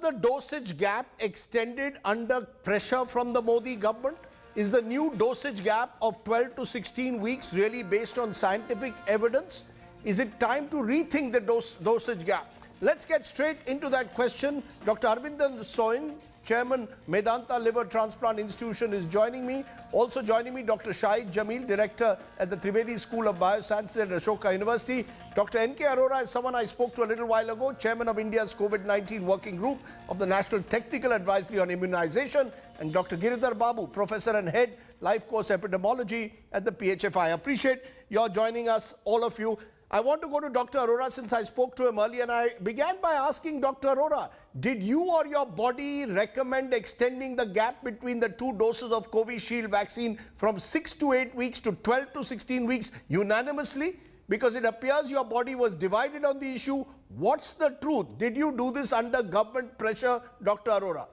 the dosage gap extended under pressure from the Modi government? Is the new dosage gap of 12 to 16 weeks really based on scientific evidence? Is it time to rethink the dosage gap? Let's get straight into that question. Dr. Arvindan Soin, Chairman, Medanta Liver Transplant Institution, is joining me. Also joining me, Dr. Shahid Jamil, Director at the Trivedi School of Biosciences at Ashoka University. Dr. N.K. Arora is someone I spoke to a little while ago, Chairman of India's COVID-19 Working Group of the National Technical Advisory on Immunization. And Dr. Giridhar Babu, Professor and Head, Life Course Epidemiology at the PHFI. I appreciate your joining us, all of you. I want to go to Dr. Arora since I spoke to him earlier, and I began by asking Dr. Arora, did you or your body recommend extending the gap between the two doses of Covishield vaccine from 6 to 8 weeks to 12 to 16 weeks unanimously? Because it appears your body was divided on the issue. What's the truth? Did you do this under government pressure, Dr. Arora?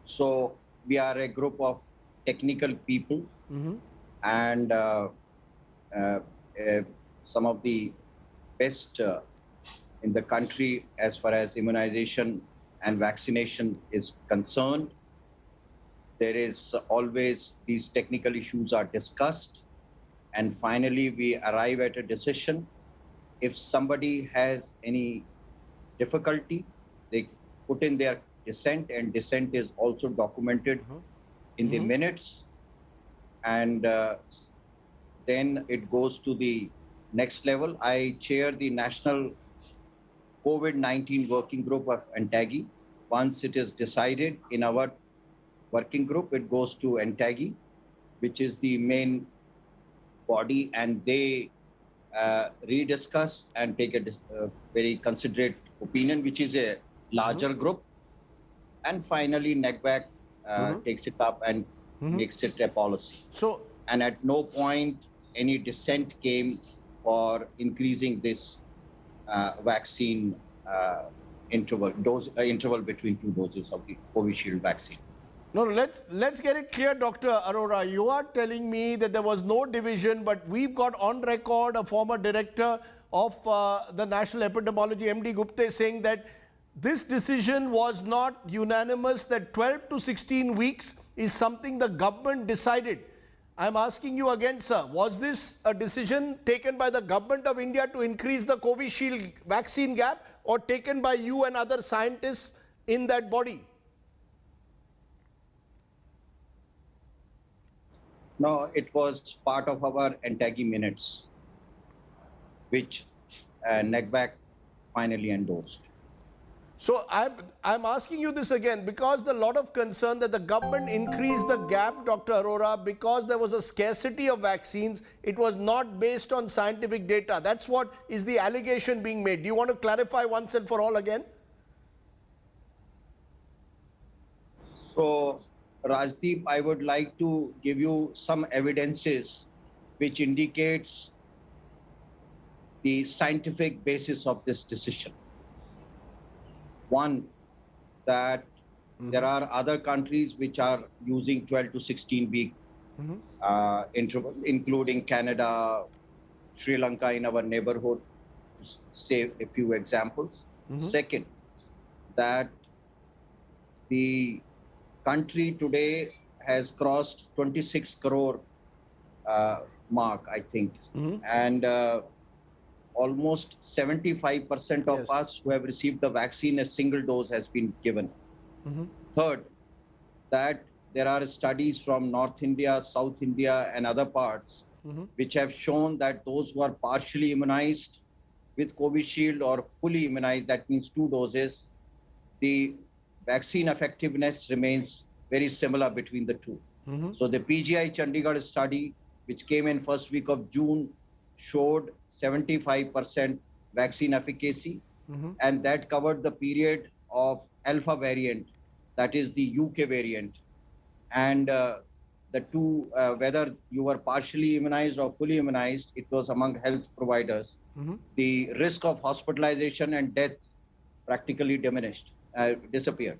So we are a group of technical people, and some of the best in the country as far as immunization and vaccination is concerned. There is always these technical issues are discussed, and finally we arrive at a decision. If somebody has any difficulty, they put in their dissent, and dissent is also documented in the minutes, and then it goes to the next level. I chair the National COVID-19 Working Group of ANTAGI. Once it is decided in our working group, it goes to ANTAGI, which is the main body, and they rediscuss and take a very considerate opinion, which is a larger group. And finally, NECVAC takes it up and makes it a policy. And at no point any dissent came for increasing this vaccine interval between two doses of the Covishield vaccine. No, let's get it clear, Dr. Arora. You are telling me that there was no division, but we've got on record a former director of the National Epidemiology, MD Gupta, saying that this decision was not unanimous, that 12 to 16 weeks is something the government decided. I'm asking you again, sir, was this a decision taken by the government of India to increase the Covishield vaccine gap, or taken by you and other scientists in that body? No, it was part of our ANTAGI minutes, which NECVAC finally endorsed. So I'm asking you this again because there's a lot of concern that the government increased the gap, Dr. Arora, because there was a scarcity of vaccines. It was not based on scientific data. That's what is the allegation being made. Do you want to clarify once and for all again? So, Rajdeep, I would like to give you some evidences which indicates the scientific basis of this decision. One, that there are other countries which are using 12 to 16 week interval, including Canada, Sri Lanka in our neighborhood, to say a few examples. Second, that the country today has crossed 26 crore mark, I think, and almost 75% of us who have received the vaccine, a single dose has been given. Third, that there are studies from North India, South India, and other parts which have shown that those who are partially immunized with Covishield or fully immunized, that means 2 doses, the vaccine effectiveness remains very similar between the two. So the PGI Chandigarh study, which came in first week of June, showed 75% vaccine efficacy, and that covered the period of Alpha variant, that is the UK variant. And the two, whether you were partially immunized or fully immunized, it was among health providers. The risk of hospitalization and death practically diminished, disappeared.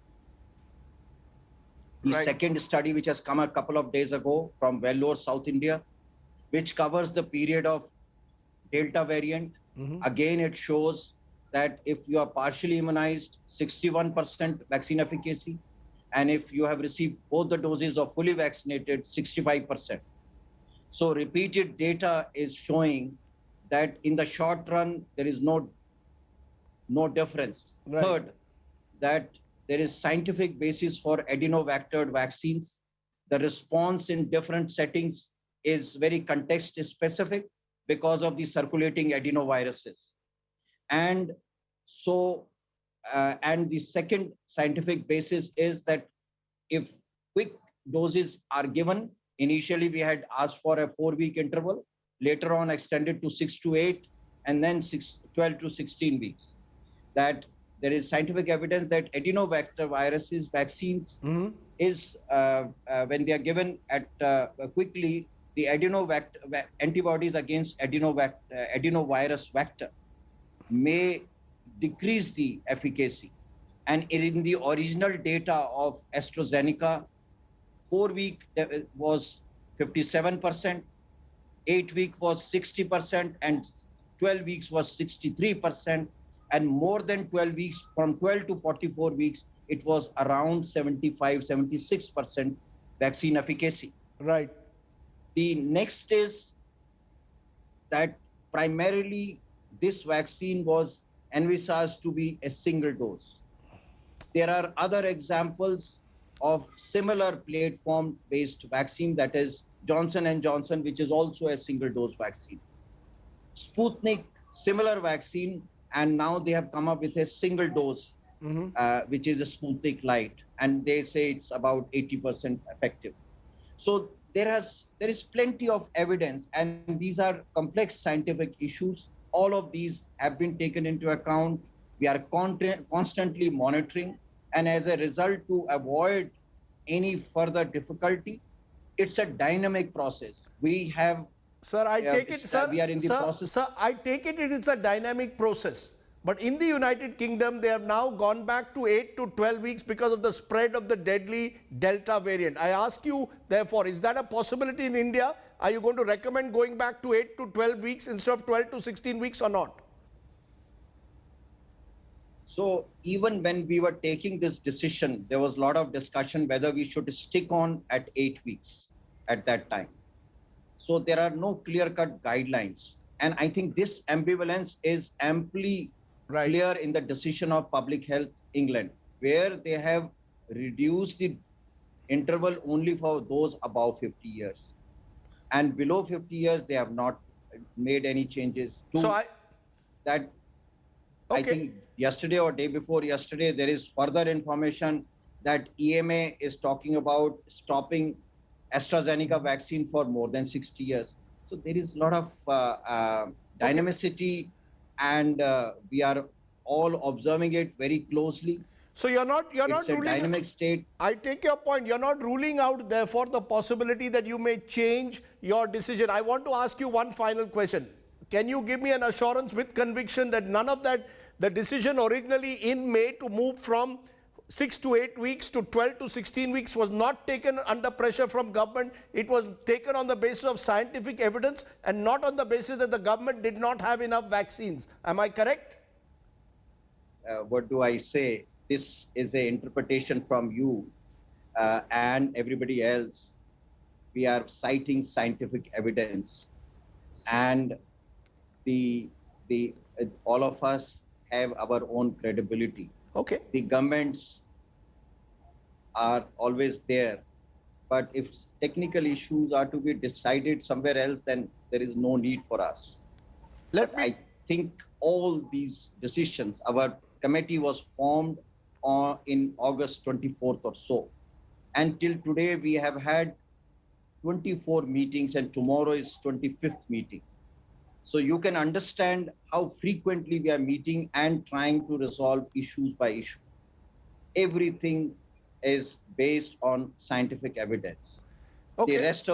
The second study, which has come a couple of days ago from Vellore, South India, which covers the period of Delta variant. Again, it shows that if you are partially immunized, 61% vaccine efficacy. And if you have received both the doses or fully vaccinated, 65%. So repeated data is showing that in the short run, there is no difference. Right. Third, that there is scientific basis for adenovectored vaccines. The response in different settings is very context specific because of the circulating adenoviruses. And so, and the second scientific basis is that if quick doses are given, initially we had asked for a 4-week interval, later on extended to 6 to 8, and then 12 to 16 weeks. That there is scientific evidence that adenovector viruses vaccines is when they are given at quickly, the antibodies against adenovirus vector may decrease the efficacy. And in the original data of AstraZeneca, 4-week was 57%, 8-week was 60%, and 12 weeks was 63%. And more than 12 weeks, from 12 to 44 weeks, it was around 75, 76% vaccine efficacy. Right. The next is that primarily this vaccine was envisaged to be a single dose. There are other examples of similar platform-based vaccine, that is Johnson & Johnson, which is also a single dose vaccine. Sputnik, similar vaccine, and now they have come up with a single dose, which is a Sputnik Light, and they say it's about 80% effective. So there is plenty of evidence, and these are complex scientific issues. All of these have been taken into account. We are constantly monitoring, and as a result, to avoid any further difficulty, it's a dynamic process. We have Sir, I take it, sir. We are in the process. Sir, I take it is a dynamic process. But in the United Kingdom, they have now gone back to 8 to 12 weeks because of the spread of the deadly Delta variant. I ask you, therefore, is that a possibility in India? Are you going to recommend going back to 8 to 12 weeks instead of 12 to 16 weeks or not? So even when we were taking this decision, there was a lot of discussion whether we should stick on at 8 weeks at that time. So there are no clear-cut guidelines. And I think this ambivalence is amply clear in the decision of Public Health England, where they have reduced the interval only for those above 50 years. And below 50 years, they have not made any changes. I think yesterday or day before yesterday, there is further information that EMA is talking about stopping AstraZeneca vaccine for more than 60 years. So there is a lot of dynamicity, and we are all observing it very closely. So you're not it's a ruling dynamic state. I take your point. You're not ruling out, therefore, the possibility that you may change your decision. I want to ask you one final question. Can you give me an assurance with conviction that none of that, the decision originally in May to move from 6 to 8 weeks to 12 to 16 weeks was not taken under pressure from government? It was taken on the basis of scientific evidence and not on the basis that the government did not have enough vaccines. Am I correct? What do I say? This is an interpretation from you and everybody else. We are citing scientific evidence, and all of us have our own credibility. Okay. The governments are always there, but if technical issues are to be decided somewhere else, then there is no need for us. I think all these decisions, our committee was formed in August 24th or so. Until today, we have had 24 meetings, and tomorrow is 25th meeting. So you can understand how frequently we are meeting and trying to resolve issues by issue. Everything is based on scientific evidence. Okay. The rest of